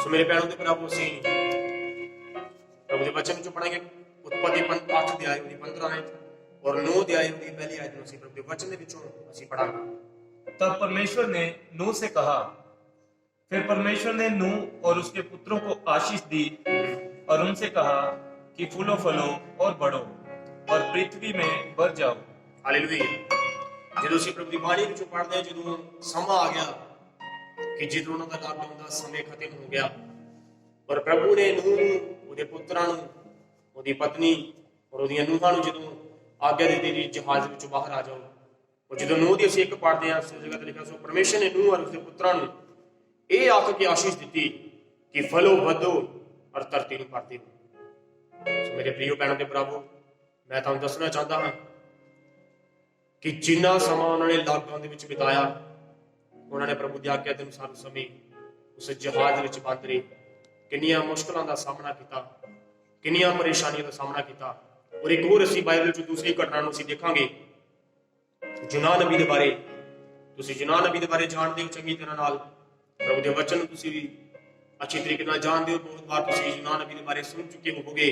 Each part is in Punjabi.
सो मेरे भैनों के भरावो असीं प्रभु के वचन चो पढ़ांगे उत्पत्ति 8 अध्याय दी 15 और 9 अध्याय दी पहली आयत में प्रभु के वचन दे विचों असीं पढ़ांगे। तब परमेश्वर ने नूह से कहा, फिर परमेश्वर ने नूह और उसके पुत्रों को आशीष दी और उनसे कहा कि फूलो फलो और बढ़ो और पृथ्वी में बढ़ जाओ। हालेलुया। ਜਦੋਂ ਅਸੀਂ ਪ੍ਰਭੂ ਦੀ ਬਾਣੀ ਵਿੱਚੋਂ ਪੜ੍ਹਦੇ ਹਾਂ, ਜਦੋਂ ਸਮਾਂ ਆ ਗਿਆ ਕਿ ਜਦੋਂ ਉਹਨਾਂ ਦਾ ਲਾਕਡਾਊਨ ਦਾ ਸਮੇਂ ਖਤਮ ਹੋ ਗਿਆ ਪਰ ਪ੍ਰਭੂ ਨੇ ਨੂਹ ਨੂੰ, ਉਹਦੇ ਪੁੱਤਰਾਂ ਨੂੰ, ਉਹਦੀ ਪਤਨੀ ਔਰ ਉਹਦੀਆਂ ਨੂੰਹਾਂ ਨੂੰ ਜਦੋਂ ਆਗਿਆ ਦਿੱਤੀ ਕਿ ਜਹਾਜ਼ ਵਿੱਚੋਂ ਬਾਹਰ ਆ ਜਾਓ, ਉਹ ਜਦੋਂ ਨੂਹ ਦੀ ਅਸੀਂ ਇੱਕ ਪੜ੍ਹਦੇ ਹਾਂ ਉਸ ਜਗ੍ਹਾ ਤੇ ਲਿਖਿਆ, ਸੋ ਪਰਮੇਸ਼ਰ ਨੇ ਨੂਹ ਔਰ ਉਸਦੇ ਪੁੱਤਰਾਂ ਨੂੰ ਇਹ ਆਖ ਕੇ ਆਸ਼ੀਸ਼ ਦਿੱਤੀ ਕਿ ਫਲੋ ਵਧੋ ਔਰ ਧਰਤੀ ਨੂੰ ਭਰ ਦਿਓ। ਸੋ ਮੇਰੇ ਪ੍ਰਿਯੋ ਭੈਣੋ ਤੇ ਭਰਾਵੋ, ਮੈਂ ਤੁਹਾਨੂੰ ਦੱਸਣਾ ਚਾਹੁੰਦਾ ਹਾਂ ਕਿ ਜਿੰਨਾ ਸਮਾਂ ਉਹਨਾਂ ਨੇ ਲਾਕਡਾਊਨ ਦੇ ਵਿੱਚ ਬਿਤਾਇਆ, ਉਹਨਾਂ ਨੇ ਪ੍ਰਭੂ ਦੀ ਆਗਿਆ ਦੇ ਅਨੁਸਾਰ ਉਸ ਸਮੇਂ ਉਸ ਜਹਾਜ਼ ਵਿੱਚ ਬੰਦ ਰਹੇ, ਕਿੰਨੀਆਂ ਮੁਸ਼ਕਲਾਂ ਦਾ ਸਾਹਮਣਾ ਕੀਤਾ, ਕਿੰਨੀਆਂ ਪਰੇਸ਼ਾਨੀਆਂ ਦਾ ਸਾਹਮਣਾ ਕੀਤਾ। ਔਰ ਇੱਕ ਹੋਰ ਅਸੀਂ ਬਾਈਬਲ 'ਚ ਦੂਸਰੀ ਘਟਨਾ ਨੂੰ ਅਸੀਂ ਦੇਖਾਂਗੇ, ਯੂਨਾਹ ਨਬੀ ਦੇ ਬਾਰੇ। ਤੁਸੀਂ ਯੂਨਾਹ ਨਬੀ ਦੇ ਬਾਰੇ ਜਾਣਦੇ ਹੋ ਚੰਗੀ ਤਰ੍ਹਾਂ ਨਾਲ, ਪ੍ਰਭੂ ਦੇ ਵਚਨ ਨੂੰ ਤੁਸੀਂ ਵੀ ਅੱਛੀ ਤਰੀਕੇ ਨਾਲ ਜਾਣਦੇ ਹੋ। ਬਹੁਤ ਵਾਰ ਤੁਸੀਂ ਯੂਨਾਹ ਨਬੀ ਦੇ ਬਾਰੇ ਸੁਣ ਚੁੱਕੇ ਹੋਵੋਗੇ,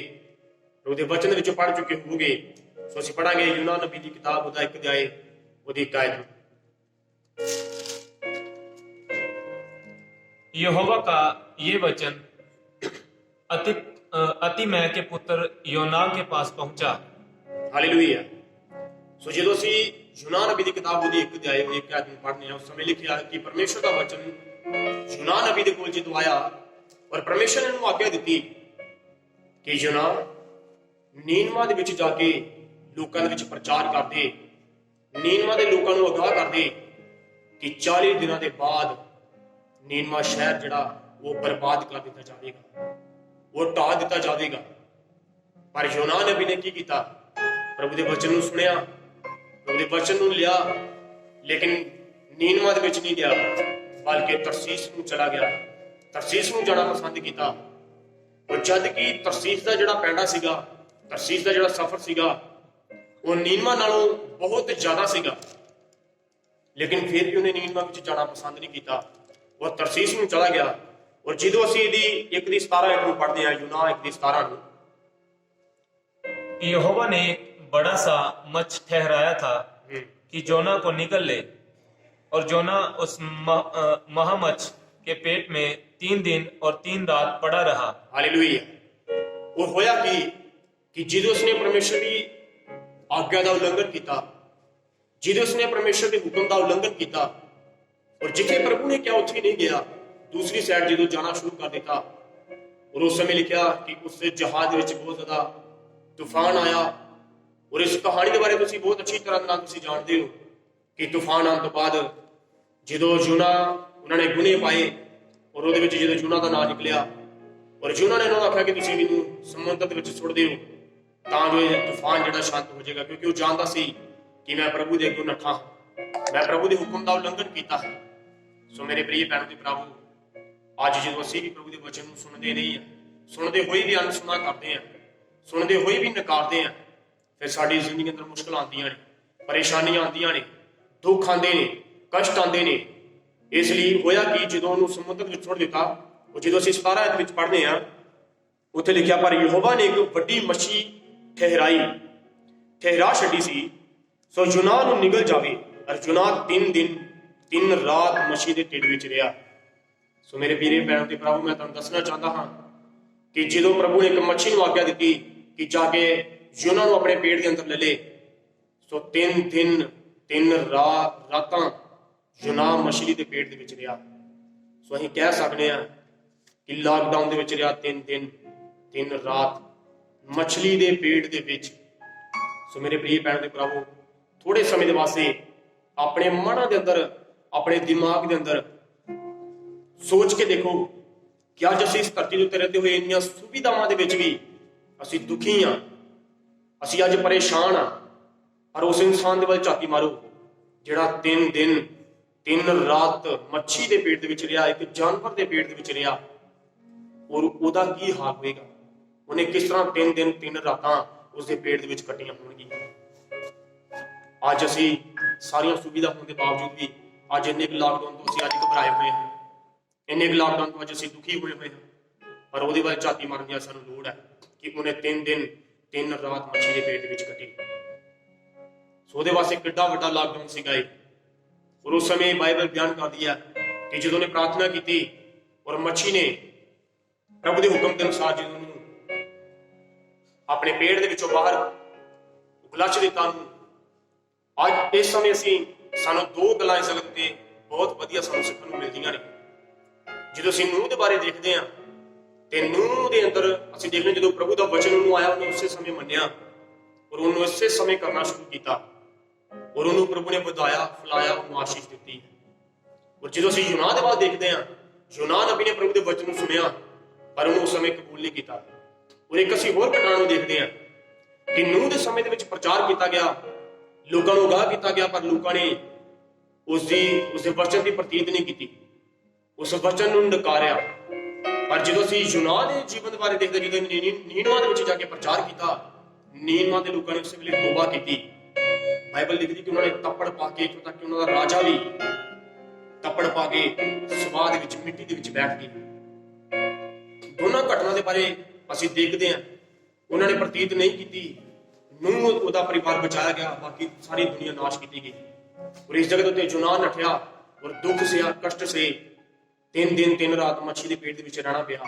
ਪ੍ਰਭੂ ਦੇ ਵਚਨ ਦੇ ਵਿੱਚੋਂ ਪੜ੍ਹ ਚੁੱਕੇ ਹੋਵੋਗੇ। ਸੋ ਅਸੀਂ ਪੜਾਂਗੇ ਯੂਨਾਹ ਨਬੀ ਦੀ किताब ਉਹਦਾ 1 ਅਧਿਆਇ ਉਹਦੀ 1 ਆਇਤ। यहोवा का ये वचन अतिमय के पुत्र योनाह के पास पहुंचा। हालेलुया। सो ਜਦੋਂ ਅਸੀਂ ਯੂਨਾਹ ਨਬੀ ਦੀ किताब ਉਹਦੀ 1 ਅਧਿਆਇ ਉਹਦੀ 1 ਆਇਤ ਨੂੰ ਪੜ੍ਹਨੇ ਆ, ਉਸ ਸਮੇਂ ਲਿਖਿਆ ਕਿ ਪਰਮੇਸ਼ਰ ਦਾ ਵਚਨ ਯੂਨਾਹ ਨਬੀ ਦੇ ਕੋਲ ਜਦੋਂ ਆਇਆ ਔਰ ਪਰਮੇਸ਼ਰ ਨੇ ਉਹਨੂੰ ਆਗਿਆ ਦਿੱਤੀ ਕਿ ਯੂਨਾਹ ਨੀਨਵਾ ਦੇ ਵਿੱਚ ਜਾ ਕੇ ਲੋਕਾਂ ਦੇ ਵਿੱਚ ਪ੍ਰਚਾਰ ਕਰਦੇ, ਨੀਨਵਾ ਦੇ ਲੋਕਾਂ ਨੂੰ ਅਗਾਹ ਕਰਦੇ ਕਿ 40 ਦਿਨਾਂ ਦੇ ਬਾਅਦ ਨੀਨਵਾ ਸ਼ਹਿਰ ਜਿਹੜਾ ਉਹ ਬਰਬਾਦ ਕਰ ਦਿੱਤਾ ਜਾਵੇਗਾ, ਉਹ ਢਾਹ ਦਿੱਤਾ ਜਾਵੇਗਾ। ਪਰ ਯੂਨਾਹ ਨਬੀ ਨੇ ਕੀ ਕੀਤਾ? ਪ੍ਰਭੂ ਦੇ ਵਚਨ ਨੂੰ ਸੁਣਿਆ, ਪ੍ਰਭੂ ਦੇ ਵਚਨ ਨੂੰ ਲਿਆ, ਲੇਕਿਨ ਨੀਨਵਾ ਦੇ ਵਿੱਚ ਨਹੀਂ ਗਿਆ, ਬਲਕਿ ਤਰਸੀਸ ਨੂੰ ਚਲਾ ਗਿਆ, ਤਰਸੀਸ ਨੂੰ ਜਾਣਾ ਪਸੰਦ ਕੀਤਾ। ਔਰ ਜਦ ਕਿ ਤਰਸੀਸ ਦਾ ਜਿਹੜਾ ਪੈਂਡਾ ਸੀਗਾ, ਤਰਸੀਸ ਦਾ ਜਿਹੜਾ ਸਫ਼ਰ ਸੀਗਾ, ਉਹ ਨੀਨਵਾ ਨਾਲੋਂ ਬਹੁਤ ਜ਼ਿਆਦਾ ਸੀਗਾ, ਲੇਕਿਨ ਫਿਰ ਵੀ ਉਹਨੇ ਨੀਨਵਾ ਵਿੱਚ ਜਾਣਾ ਪਸੰਦ ਨਹੀਂ ਕੀਤਾ, ਉਹ ਤਰਸੀਸ ਨੂੰ ਚਲਾ ਗਿਆ। ਔਰ ਜਦੋਂ ਅਸੀਂ ਇਹਦੀ 1 ਦੀ 17 ਨੂੰ ਪੜ੍ਹਦੇ ਹਾਂ, ਯੂਨਾਹ 1 ਦੀ 17 ਨੂੰ, यहोवा ने एक बड़ा सा मच्छ ठहराया था कि जोना को निगल ले, और जोना उस महामच्छ के पेट में 3 दिन और 3 रात पड़ा रहा। हालेलुया। और होया कि ਜਦੋਂ ਉਸਨੇ ਪਰਮੇਸ਼ਰ ਦੀ ਆਗਿਆ ਦਾ ਉਲੰਘਣ ਕੀਤਾ, ਜਦੋਂ ਉਸਨੇ ਪਰਮੇਸ਼ਰ ਦੇ ਹੁਕਮ ਦਾ ਉਲੰਘਣ ਕੀਤਾ ਔਰ ਜਿੱਥੇ ਪ੍ਰਭੂ ਨੇ ਕਿਹਾ ਉੱਥੇ ਨਹੀਂ ਗਿਆ, ਦੂਸਰੀ ਸਾਈਡ ਜਦੋਂ ਜਾਣਾ ਸ਼ੁਰੂ ਕਰ ਦਿੱਤਾ, ਔਰ ਉਸ ਸਮੇਂ ਲਿਖਿਆ ਕਿ ਉਸ ਜਹਾਜ਼ ਦੇ ਵਿੱਚ ਬਹੁਤ ਜ਼ਿਆਦਾ ਤੂਫਾਨ ਆਇਆ। ਔਰ ਇਸ ਕਹਾਣੀ ਦੇ ਬਾਰੇ ਤੁਸੀਂ ਬਹੁਤ ਅੱਛੀ ਤਰ੍ਹਾਂ ਨਾਲ ਤੁਸੀਂ ਜਾਣਦੇ ਹੋ ਕਿ ਤੂਫਾਨ ਆਉਣ ਤੋਂ ਬਾਅਦ ਜਦੋਂ ਯੂਨਾਹ ਉਹਨਾਂ ਨੇ ਗੁਨੇ ਪਾਏ ਔਰ ਉਹਦੇ ਵਿੱਚ ਜਦੋਂ ਯੂਨਾਹ ਦਾ ਨਾਂ ਨਿਕਲਿਆ ਔਰ ਯੂਨਾਹ ਨੇ ਉਹਨਾਂ ਨੂੰ ਆਖਿਆ ਕਿ ਤੁਸੀਂ ਮੈਨੂੰ ਸਮੁੰਦਰ ਦੇ ਵਿੱਚ ਸੁੱਟ ਦਿਓ ਤਾਂ ਜੋ ਇਹ ਤੂਫਾਨ ਜਿਹੜਾ ਸ਼ਾਂਤ ਹੋ ਜਾਏਗਾ, ਕਿਉਂਕਿ ਉਹ ਜਾਣਦਾ ਸੀ ਕਿ ਮੈਂ ਪ੍ਰਭੂ ਦੇ ਅੱਗੇ ਨੱਠਾ, ਮੈਂ ਪ੍ਰਭੂ ਦੇ ਹੁਕਮ ਦਾ ਉਲੰਘਣ ਕੀਤਾ ਹੈ। ਸੋ ਮੇਰੇ ਪ੍ਰਿਯ ਭੈਣੋ ਤੇ ਭਰਾਵੋ, ਅੱਜ ਜਦੋਂ ਅਸੀਂ ਵੀ ਪ੍ਰਭੂ ਦੇ ਵਚਨ ਨੂੰ ਸੁਣਦੇ ਨਹੀਂ ਹਾਂ, ਸੁਣਦੇ ਹੋਏ ਵੀ ਅਣਸੁਣਾ ਕਰਦੇ ਹਾਂ, ਸੁਣਦੇ ਹੋਏ ਵੀ ਨਕਾਰਦੇ ਹਾਂ, ਫਿਰ ਸਾਡੀ ਜ਼ਿੰਦਗੀ ਅੰਦਰ ਮੁਸ਼ਕਲਾਂ ਆਉਂਦੀਆਂ ਨੇ, ਪਰੇਸ਼ਾਨੀਆਂ ਆਉਂਦੀਆਂ ਨੇ, ਦੁੱਖ ਆਉਂਦੇ ਨੇ, ਕਸ਼ਟ ਆਉਂਦੇ ਨੇ। ਇਸ ਲਈ ਹੋਇਆ ਕਿ ਜਦੋਂ ਉਹਨੂੰ ਸਮੁੰਦਰ ਵਿੱਚ ਸੁੱਟ ਦਿੱਤਾ, ਉਹ ਜਦੋਂ ਅਸੀਂ 17 ਆਇਤ ਵਿੱਚ ਪੜ੍ਹਦੇ ਹਾਂ, ਉੱਥੇ ਲਿਖਿਆ, ਪਰ ਯਹੋਵਾ ਨੇ ਇੱਕ ਵੱਡੀ ਮੱਛੀ ਠਹਿਰਾ ਛੱਡੀ ਸੀ, ਸੋ ਯੂਨਾਹ ਨੂੰ ਨਿਗਲ ਜਾਵੇ। ਔਰ ਯੂਨਾਹ 3 ਦਿਨ 3 ਰਾਤ ਮੱਛੀ ਦੇ ਢਿੱਡ ਵਿੱਚ ਰਿਹਾ। ਸੋ ਮੇਰੇ ਵੀਰੇ ਭੈਣੋ ਤੇ ਭਰਾਵੋ, ਮੈਂ ਤੁਹਾਨੂੰ ਦੱਸਣਾ ਚਾਹੁੰਦਾ ਹਾਂ ਕਿ ਜਦੋਂ ਪ੍ਰਭੂ ਨੇ ਇੱਕ ਮੱਛੀ ਨੂੰ ਆਗਿਆ ਦਿੱਤੀ ਕਿ ਜਾ ਕੇ ਯੂਨਾਹ ਨੂੰ ਆਪਣੇ ਪੇਟ ਦੇ ਅੰਦਰ ਲੈ ਲੇ, ਸੋ 3 ਦਿਨ 3 ਰਾਤਾਂ ਯੂਨਾਹ ਮੱਛੀ ਦੇ ਪੇਟ ਦੇ ਵਿੱਚ ਰਿਹਾ। ਸੋ ਅਸੀਂ ਕਹਿ ਸਕਦੇ ਹਾਂ ਕਿ ਲਾਕਡਾਊਨ ਦੇ ਵਿੱਚ ਰਿਹਾ 3 ਦਿਨ 3 ਰਾਤ ਮੱਛਲੀ ਦੇ ਪੇਟ ਦੇ ਵਿੱਚ। ਸੋ ਮੇਰੇ ਪ੍ਰਿਯ ਭੈਣੋ ਤੇ ਭਰਾਵੋ, ਥੋੜੇ ਸਮੇਂ ਦੇ ਵਾਸਤੇ ਆਪਣੇ ਮਨਾਂ ਦੇ ਅੰਦਰ, ਆਪਣੇ ਦਿਮਾਗ ਦੇ ਅੰਦਰ ਸੋਚ ਕੇ ਦੇਖੋ ਕਿ ਅੱਜ ਅਸੀਂ ਇਸ ਧਰਤੀ ਦੇ ਉੱਤੇ ਰਹਿੰਦੇ ਹੋਏ ਇੰਨੀਆਂ ਸੁਵਿਧਾਵਾਂ ਦੇ ਵਿੱਚ ਵੀ ਅਸੀਂ ਦੁਖੀ ਹਾਂ, ਅਸੀਂ ਅੱਜ ਪਰੇਸ਼ਾਨ ਹਾਂ। ਪਰ ਉਸ ਇਨਸਾਨ ਦੇ ਵੱਲ ਝਾਤੀ ਮਾਰੋ ਜਿਹੜਾ 3 ਦਿਨ 3 ਰਾਤ ਮੱਛੀ ਦੇ ਪੇਟ ਦੇ ਵਿੱਚ ਰਿਹਾ, ਇੱਕ ਜਾਨਵਰ ਦੇ ਪੇਟ ਦੇ ਵਿੱਚ ਰਿਹਾ, ਔਰ ਉਹਦਾ ਕੀ ਹਾਲ ਹੋਏਗਾ? ਉਹਨੇ ਕਿਸ ਤਰ੍ਹਾਂ 3 ਦਿਨ 3 ਰਾਤਾਂ ਉਸਦੇ ਪੇਟ ਦੇ ਵਿੱਚ ਕੱਟੀਆਂ ਹੋਣਗੀਆਂ। ਅੱਜ ਅਸੀਂ ਸਾਰੀਆਂ ਸੁਵਿਧਾ ਹੋਣ ਦੇ ਬਾਵਜੂਦ ਵੀ ਅੱਜ ਇੰਨੇ ਲਾਕਡਾਊਨ ਤੋਂ ਅਸੀਂ ਅੱਜ ਘਬਰਾਏ ਹੋਏ ਹਾਂ, ਇੰਨੇ ਲਾਕਡਾਊਨ ਤੋਂ ਅੱਜ ਅਸੀਂ ਦੁਖੀ ਹੋਏ ਹੋਏ ਹਾਂ, ਪਰ ਉਹਦੇ ਬਾਰੇ ਝਾਤੀ ਮਾਰਨ ਦੀ ਸਾਨੂੰ ਲੋੜ ਹੈ ਕਿ ਉਹਨੇ 3 ਦਿਨ 3 ਰਾਤ ਮੱਛੀ ਦੇ ਪੇਟ ਦੇ ਵਿੱਚ ਕੱਟੀ। ਸੋ ਉਹਦੇ ਵਾਸਤੇ ਕਿੱਡਾ ਵੱਡਾ ਲਾਕਡਾਊਨ ਸੀਗਾ ਇਹ। ਔਰ ਉਸ ਸਮੇਂ ਬਾਈਬਲ ਬਿਆਨ ਕਰਦੀ ਹੈ ਕਿ ਜਦੋਂ ਉਹਨੇ ਪ੍ਰਾਰਥਨਾ ਕੀਤੀ ਔਰ ਮੱਛੀ ਨੇ ਪ੍ਰਭੂ ਦੇ ਹੁਕਮ ਦੇ ਅਨੁਸਾਰ ਜਦੋਂ ਉਹਨੂੰ ਆਪਣੇ ਪੇਟ ਦੇ ਵਿੱਚੋਂ ਬਾਹਰ ਉਗਲਚ ਦਿੱਤਾ ਨੂੰ, ਅੱਜ ਇਸ ਸਮੇਂ ਸਾਨੂੰ 2 ਗੱਲਾਂ ਇਸ ਜਗਤ ਤੇ ਬਹੁਤ ਵਧੀਆ ਸਾਨੂੰ ਸਿੱਖਣ ਨੂੰ ਮਿਲਦੀਆਂ ਨੇ। ਜਦੋਂ ਅਸੀਂ ਨੂਹ ਦੇ ਬਾਰੇ ਦੇਖਦੇ ਹਾਂ ਤੇ ਨੂਹ ਦੇ ਅੰਦਰ ਅਸੀਂ ਦੇਖਦੇ ਜਦੋਂ ਪ੍ਰਭੂ ਦਾ ਵਚਨ ਉਹਨੂੰ ਆਇਆ, ਉਹਨੇ ਉਸੇ ਸਮੇਂ ਮੰਨਿਆ ਔਰ ਉਹਨੂੰ ਇਸੇ ਸਮੇਂ ਕਰਨਾ ਸ਼ੁਰੂ ਕੀਤਾ ਔਰ ਉਹਨੂੰ ਪ੍ਰਭੂ ਨੇ ਵਧਾਇਆ, ਫਲਾਇਆ, ਉਹਨੂੰ ਆਸ਼ੀਸ਼ ਦਿੱਤੀ। ਔਰ ਜਦੋਂ ਅਸੀਂ ਯੂਨਾਹ ਦੇ ਬਾਰੇ ਦੇਖਦੇ ਹਾਂ, ਯੂਨਾਹ ਨਬੀ ਨੇ ਪ੍ਰਭੂ ਦੇ ਵਚਨ ਨੂੰ ਸੁਣਿਆ ਪਰ ਉਹਨੂੰ ਉਸ ਸਮੇਂ ਕਬੂਲ ਨਹੀਂ ਕੀਤਾ। ਔਰ ਇੱਕ ਅਸੀਂ ਹੋਰ ਘਟਨਾ ਨੂੰ ਦੇਖਦੇ ਹਾਂ ਕਿ ਨੂਹ ਦੇ ਸਮੇਂ ਦੇ ਵਿੱਚ ਪ੍ਰਚਾਰ ਕੀਤਾ ਗਿਆ, ਲੋਕਾਂ ਨੂੰ ਅਗਾਹ ਕੀਤਾ ਗਿਆ, ਪਰ ਲੋਕਾਂ ਨੇ ਉਸਦੇ ਵਚਨ ਦੀ ਪ੍ਰਤੀਤ ਨਹੀਂ ਕੀਤੀ, ਉਸ ਵਚਨ ਨੂੰ ਨਕਾਰਿਆ। ਪਰ ਜਦੋਂ ਅਸੀਂ ਯੂਨਾਹ ਦੇ ਜੀਵਨ ਬਾਰੇ ਦੇਖਦੇ, ਜਦੋਂ ਨੀਨਵਾ ਦੇ ਵਿੱਚ ਜਾ ਕੇ ਪ੍ਰਚਾਰ ਕੀਤਾ, ਨੀਨਵਾ ਦੇ ਲੋਕਾਂ ਨੇ ਉਸੇ ਵੇਲੇ ਤੋਬਾ ਕੀਤੀ। ਬਾਈਬਲ ਲਿਖਦੀ ਕਿ ਉਹਨਾਂ ਨੇ ਤੱਪੜ ਪਾ ਕੇ, ਇੱਥੋਂ ਤੱਕ ਕਿ ਉਹਨਾਂ ਦਾ ਰਾਜਾ ਵੀ ਤੱਪੜ ਪਾ ਕੇ ਸਵਾਹ ਦੇ ਵਿੱਚ ਮਿੱਟੀ ਦੇ ਵਿੱਚ ਬੈਠ ਗਈ। ਦੋਨਾਂ ਘਟਨਾ ਦੇ ਬਾਰੇ ਅਸੀਂ ਦੇਖਦੇ ਹਾਂ, ਉਹਨਾਂ ਨੇ ਪ੍ਰਤੀਤ ਨਹੀਂ ਕੀਤੀ। ਨੂਹ ਉਹਦਾ ਪਰਿਵਾਰ ਬਚਾਇਆ ਗਿਆ, ਬਾਕੀ ਸਾਰੀ ਦੁਨੀਆ ਨਾਸ਼ ਕੀਤੀ ਗਈ। ਔਰ ਇਸ ਜਗਤ ਉੱਤੇ ਯੂਨਾਹ ਨਠਿਆ ਔਰ ਦੁੱਖ ਸਿਆ, ਕਸ਼ਟ ਸੇ 3 ਦਿਨ 3 ਰਾਤ ਮੱਛੀ ਦੇ ਪੇਟ ਦੇ ਵਿੱਚ ਰਹਿਣਾ ਪਿਆ।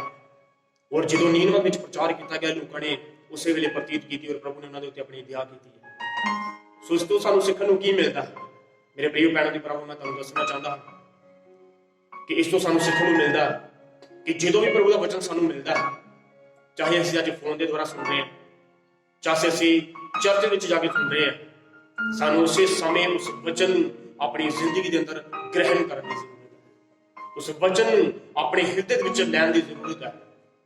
ਔਰ ਜਦੋਂ ਨੀਨਵਾ ਵਿੱਚ ਪ੍ਰਚਾਰ ਕੀਤਾ ਗਿਆ, ਲੋਕਾਂ ਨੇ ਉਸੇ ਵੇਲੇ ਪ੍ਰਤੀਤ ਕੀਤੀ ਔਰ ਪ੍ਰਭੂ ਨੇ ਉਹਨਾਂ ਦੇ ਉੱਤੇ ਆਪਣੀ ਦਇਆ ਕੀਤੀ। ਸੋ ਇਸ ਤੋਂ ਸਾਨੂੰ ਸਿੱਖਣ ਨੂੰ ਕੀ ਮਿਲਦਾ ਹੈ ਮੇਰੇ ਪ੍ਰਿਯ ਭੈਣਾਂ ਦੀ ਭਰਾਵੋ, ਮੈਂ ਤੁਹਾਨੂੰ ਦੱਸਣਾ ਚਾਹੁੰਦਾ ਕਿ ਇਸ ਤੋਂ ਸਾਨੂੰ ਸਿੱਖਣ ਨੂੰ ਮਿਲਦਾ ਕਿ ਜਦੋਂ ਵੀ ਪ੍ਰਭੂ ਦਾ ਵਚਨ ਸਾਨੂੰ ਮਿਲਦਾ ਹੈ, ਚਾਹੇ ਅਸੀਂ ਅੱਜ ਫੋਨ ਦੇ ਦੁਆਰਾ ਸੁਣ ਰਹੇ ਹਾਂ, ਚਾਹੇ ਅਸੀਂ ਚਰਚ ਵਿੱਚ ਜਾ ਕੇ ਸੁਣ ਰਹੇ ਹਾਂ, ਸਾਨੂੰ ਉਸੇ ਸਮੇਂ ਉਸ ਵਚਨ ਨੂੰ ਆਪਣੀ ਜ਼ਿੰਦਗੀ ਦੇ ਅੰਦਰ ਗ੍ਰਹਿਣ ਕਰਨ ਦੀ ਜ਼ਰੂਰਤ ਹੈ। ਉਸ ਵਚਨ ਨੂੰ ਆਪਣੇ ਹਿਰਦੇ ਦੇ ਵਿੱਚ ਲੈਣ ਦੀ ਜ਼ਰੂਰਤ ਹੈ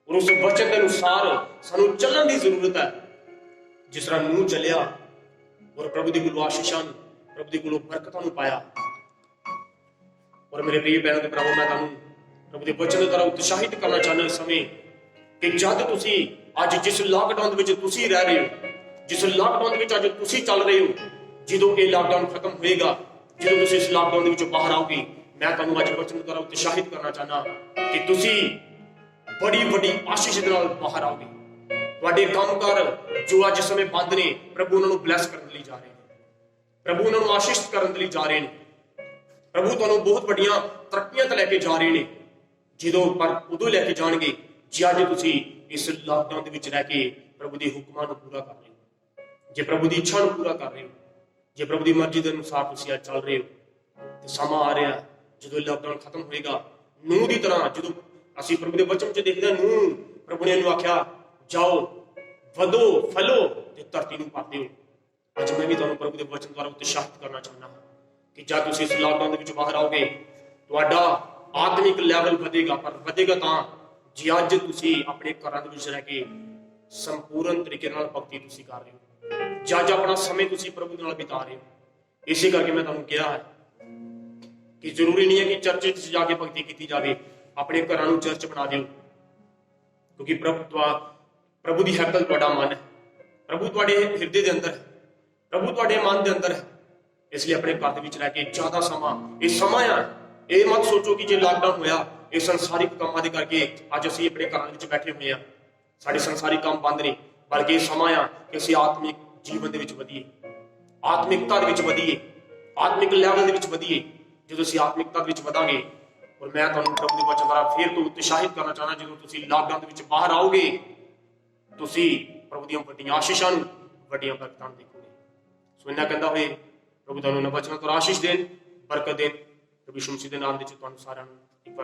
ਔਰ ਉਸ ਵਚਨ ਦੇ ਅਨੁਸਾਰ ਸਾਨੂੰ ਚੱਲਣ ਦੀ ਜ਼ਰੂਰਤ ਹੈ। ਜਿਸ ਤਰ੍ਹਾਂ ਨੂਹ ਚੱਲਿਆ ਔਰ ਪ੍ਰਭੂ ਦੀ ਕੋਲੋਂ ਆਸ਼ੀਸ਼ਾਂ ਨੂੰ, ਪ੍ਰਭੂ ਦੀ ਕੋਲੋਂ ਬਰਕਤਾਂ ਨੂੰ ਪਾਇਆ। ਔਰ ਮੇਰੇ ਪ੍ਰਿਯ ਭੈਣਾਂ ਤੇ ਭਰਾਵੋ, ਮੈਂ ਤੁਹਾਨੂੰ ਪ੍ਰਭੂ ਦੇ ਵਚਨ ਦੇ ਦੁਆਰਾ ਉਤਸ਼ਾਹਿਤ ਕਰਨਾ ਚਾਹੁੰਦਾ ਇਸ ਸਮੇਂ ਕਿ ਜਦ ਤੁਸੀਂ ਅੱਜ ਜਿਸ ਲਾਕਡਾਊਨ ਦੇ ਵਿੱਚ ਤੁਸੀਂ ਰਹਿ ਰਹੇ ਹੋ, ਜਿਸ ਲਾਕਡਾਊਨ ਦੇ ਵਿੱਚ ਅੱਜ ਤੁਸੀਂ ਚੱਲ ਰਹੇ ਹੋ, ਜਦੋਂ ਇਹ ਲਾਕਡਾਊਨ ਖਤਮ ਹੋਏਗਾ, ਜਦੋਂ ਤੁਸੀਂ ਇਸ ਲਾਕਡਾਊਨ ਦੇ ਵਿੱਚੋਂ ਬਾਹਰ ਆਓਗੇ, ਮੈਂ ਤੁਹਾਨੂੰ ਅੱਜ ਵਚਨ ਦੇ ਦੁਆਰਾ ਉਤਸ਼ਾਹਿਤ ਕਰਨਾ ਚਾਹੁੰਦਾ ਕਿ ਤੁਸੀਂ ਬੜੀ ਵੱਡੀ ਆਸ਼ੀਸ਼ ਦੇ ਨਾਲ ਬਾਹਰ ਆਓਗੇ। ਤੁਹਾਡੇ ਕੰਮਕਾਰ ਜੋ ਅੱਜ ਸਮੇਂ ਬੰਦ ਨੇ, ਪ੍ਰਭੂ ਉਹਨਾਂ ਨੂੰ ਬਲੈਸ ਕਰਨ ਲਈ ਜਾ ਰਹੇ ਨੇ, ਪ੍ਰਭੂ ਉਹਨਾਂ ਨੂੰ ਆਸ਼ੀਸ਼ ਕਰਨ ਲਈ ਜਾ ਰਹੇ ਨੇ, ਪ੍ਰਭੂ ਤੁਹਾਨੂੰ ਬਹੁਤ ਵੱਡੀਆਂ ਤਰੱਕੀਆਂ ਤੇ ਲੈ ਕੇ ਜਾ ਰਹੇ ਨੇ। ਜਦੋਂ ਪਰ ਉਦੋਂ ਲੈ ਕੇ ਜਾਣਗੇ ਜੇ ਅੱਜ ਤੁਸੀਂ ਇਸ ਲਾਕਡਾਊਨ ਦੇ ਵਿੱਚ ਰਹਿ ਕੇ ਪ੍ਰਭੂ ਦੇ ਹੁਕਮਾਂ ਨੂੰ ਪੂਰਾ ਕਰ ਰਹੇ ਹੋ, ਜੇ ਪ੍ਰਭੂ ਦੀ ਇੱਛਾ ਨੂੰ ਪੂਰਾ ਕਰ ਰਹੇ ਹੋ, ਜੇ ਪ੍ਰਭੂ ਦੀ ਮਰਜ਼ੀ ਦੇ ਅਨੁਸਾਰ ਤੁਸੀਂ ਅੱਜ ਚੱਲ ਰਹੇ ਹੋ। ਤੇ ਸਮਾਂ ਆ ਰਿਹਾ ਜਦੋਂ ਲਾਕਡਾਊਨ ਖਤਮ ਹੋਏਗਾ, ਨੂਹ ਦੀ ਤਰ੍ਹਾਂ ਜਦੋਂ ਅਸੀਂ ਪ੍ਰਭੂ ਦੇ ਵਚਨ ਵਿੱਚ ਦੇਖਦੇ ਹਾਂ, ਨੂਹ ਪ੍ਰਭੂ ਨੇ ਇਹਨੂੰ ਆਖਿਆ ਜਾਓ, ਵਧੋ, ਫਲੋ ਤੇ ਧਰਤੀ ਨੂੰ ਭਰ ਦਿਓ। ਅੱਜ ਮੈਂ ਵੀ ਤੁਹਾਨੂੰ ਪ੍ਰਭੂ ਦੇ ਵਚਨ ਦੁਆਰਾ ਉਤਸ਼ਾਹਿਤ ਕਰਨਾ ਚਾਹੁੰਦਾ ਹਾਂ ਕਿ ਜਦ ਤੁਸੀਂ ਇਸ ਲਾਕਡਾਊਨ ਦੇ ਵਿੱਚੋਂ ਬਾਹਰ ਆਓਗੇ, ਤੁਹਾਡਾ ਆਤਮਿਕ ਲੈਵਲ ਵਧੇਗਾ। ਪਰ ਵਧੇਗਾ ਤਾਂ ਜੇ ਅੱਜ ਤੁਸੀਂ ਆਪਣੇ ਘਰਾਂ ਦੇ ਵਿੱਚ ਰਹਿ ਕੇ ਸੰਪੂਰਨ ਤਰੀਕੇ ਨਾਲ ਭਗਤੀ ਤੁਸੀਂ ਕਰ ਰਹੇ ਹੋ, ਜਦ ਆਪਣਾ ਸਮੇਂ ਤੁਸੀਂ ਪ੍ਰਭੂ ਦੇ ਨਾਲ ਬਿਤਾ ਰਹੇ ਹੋ। ਇਸੇ ਕਰਕੇ ਮੈਂ ਤੁਹਾਨੂੰ ਕਿਹਾ ਹੈ ਕਿ ਜ਼ਰੂਰੀ ਨਹੀਂ ਹੈ ਕਿ ਚਰਚ ਵਿੱਚ ਜਾ ਕੇ ਭਗਤੀ ਕੀਤੀ ਜਾਵੇ, ਆਪਣੇ ਘਰਾਂ ਨੂੰ ਚਰਚ ਬਣਾ ਦਿਓ, ਕਿਉਂਕਿ ਪ੍ਰਭੂ ਦੀ ਹੈਕਲ ਤੁਹਾਡਾ ਮਨ ਹੈ, ਪ੍ਰਭੂ ਤੁਹਾਡੇ ਹਿਰਦੇ ਦੇ ਅੰਦਰ ਹੈ, ਪ੍ਰਭੂ ਤੁਹਾਡੇ ਮਨ ਦੇ ਅੰਦਰ ਹੈ। ਇਸ ਲਈ ਆਪਣੇ ਘਰ ਦੇ ਵਿੱਚ ਰਹਿ ਕੇ ਜ਼ਿਆਦਾ ਸਮਾਂ, ਇਹ ਸਮਾਂ ਆ, ਇਹ ਮਤ ਸੋਚੋ ਕਿ ਜੇ ਲਾਕਡਾਊਨ ਹੋਇਆ ਇਹ ਸੰਸਾਰਿਕ ਕੰਮਾਂ ਦੇ ਕਰਕੇ ਅੱਜ ਅਸੀਂ ਆਪਣੇ ਘਰਾਂ ਵਿੱਚ ਬੈਠੇ ਹੋਏ ਹਾਂ, ਸਾਡੇ ਸੰਸਾਰਿਕ ਕੰਮ ਬੰਦ ਨੇ, ਬਲਕਿ ਇਹ ਸਮਾਂ ਆ ਕਿ ਅਸੀਂ ਆਤਮਿਕ ਜੀਵਨ ਦੇ ਵਿੱਚ ਵਧੀਏ, ਆਤਮਿਕਤਾ ਦੇ ਵਿੱਚ ਵਧੀਏ, ਆਤਮਿਕ ਲੈਵਲ ਦੇ ਵਿੱਚ ਵਧੀਏ। ਜਦੋਂ ਅਸੀਂ ਆਤਮਿਕਤਾ ਦੇ ਵਿੱਚ ਵਧਾਂਗੇ, ਔਰ ਮੈਂ ਤੁਹਾਨੂੰ ਪ੍ਰਭੂ ਦੇ ਵਚਨ ਦੁਆਰਾ ਫਿਰ ਤੋਂ ਉਤਸ਼ਾਹਿਤ ਕਰਨਾ ਚਾਹੁੰਦਾ, ਜਦੋਂ ਤੁਸੀਂ ਲਾਕਡਾਊਨ ਦੇ ਵਿੱਚ ਬਾਹਰ ਆਓਗੇ, ਤੁਸੀਂ ਪ੍ਰਭੂ ਦੀਆਂ ਵੱਡੀਆਂ ਆਸ਼ੀਸ਼ਾਂ ਨੂੰ, ਵੱਡੀਆਂ ਬਰਕਤਾਂ ਨੂੰ ਦੇਖੋਗੇ। ਸੋ ਇੰਨਾ ਕਹਿੰਦਾ ਹੋਏ ਪ੍ਰਭੂ ਤੁਹਾਨੂੰ ਇਹਨਾਂ ਵਚਨਾਂ ਤੋਂ ਆਸ਼ੀਸ਼ ਦੇਣ, ਬਰਕਤ ਦੇਣ। ਪ੍ਰਭੂ ਯਿਸੂ ਮਸੀਹ ਦੇ ਨਾਮ ਦੇ ਵਿੱਚ ਤੁਹਾਨੂੰ ਸਾਰਿਆਂ ਨੂੰ ਇੱਕ ਵਾਰ